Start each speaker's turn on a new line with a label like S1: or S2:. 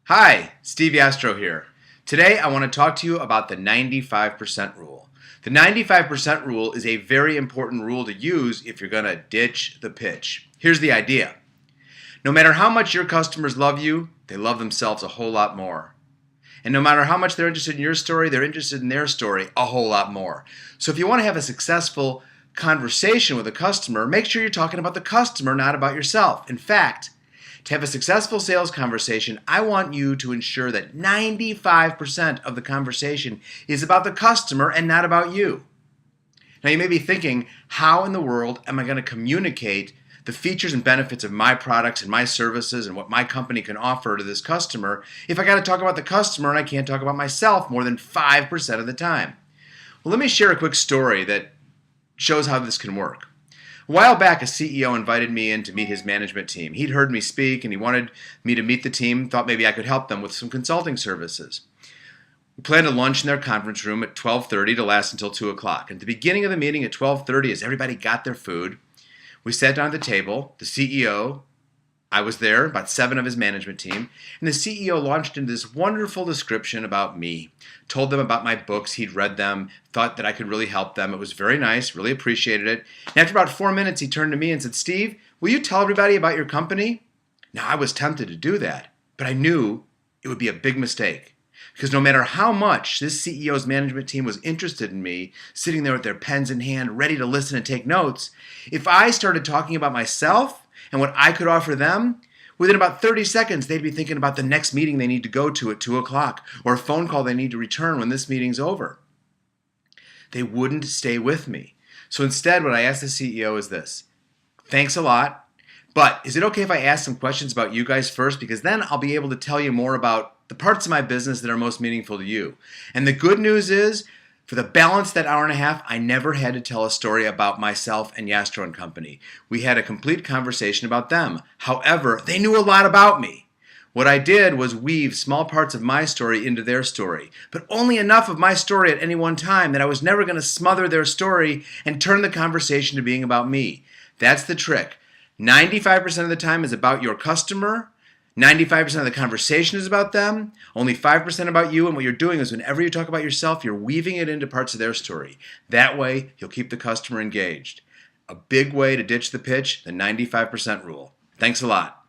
S1: Hi, Steve Yastrow here. Today I want to talk to you about the 95% rule. The 95% rule is a very important rule to use if you're going to ditch the pitch. Here's the idea. No matter how much your customers love you, they love themselves a whole lot more. And no matter how much they're interested in your story, they're interested in their story a whole lot more. So if you want to have a successful conversation with a customer, make sure you're talking about the customer, not about yourself. In fact, to have a successful sales conversation, I want you to ensure that 95% of the conversation is about the customer and not about you. Now you may be thinking, how in the world am I going to communicate the features and benefits of my products and my services and what my company can offer to this customer if I got to talk about the customer and I can't talk about myself more than 5% of the time? Well, let me share a quick story that shows how this can work. A while back, a CEO invited me in to meet his management team. He'd heard me speak and he wanted me to meet the team, thought maybe I could help them with some consulting services. We planned a lunch in their conference room at 12:30 to last until 2 o'clock. At the beginning of the meeting at 12:30, as everybody got their food, we sat down at the table, the CEO, I was there, about 7 of his management team, and the CEO launched into this wonderful description about me. Told them about my books, he'd read them, thought that I could really help them. It was very nice, really appreciated it. And after about 4 minutes, he turned to me and said, "Steve, will you tell everybody about your company?" Now, I was tempted to do that, but I knew it would be a big mistake. Because no matter how much this CEO's management team was interested in me, sitting there with their pens in hand, ready to listen and take notes, if I started talking about myself and what I could offer them, within about 30 seconds, they'd be thinking about the next meeting they need to go to at 2 o'clock or a phone call they need to return when this meeting's over. They wouldn't stay with me. So instead, what I asked the CEO is this: thanks a lot, but is it okay if I ask some questions about you guys first? Because then I'll be able to tell you more about the parts of my business that are most meaningful to you. And the good news is, for the balance of that hour and a half, I never had to tell a story about myself and Yastrow and Company. We had a complete conversation about them. However, they knew a lot about me. What I did was weave small parts of my story into their story, but only enough of my story at any one time that I was never going to smother their story and turn the conversation to being about me. That's the trick. 95% of the time is about your customer. 95% of the conversation is about them, only 5% about you, and what you're doing is whenever you talk about yourself, you're weaving it into parts of their story. That way, you'll keep the customer engaged. A big way to ditch the pitch, the 95% rule. Thanks a lot.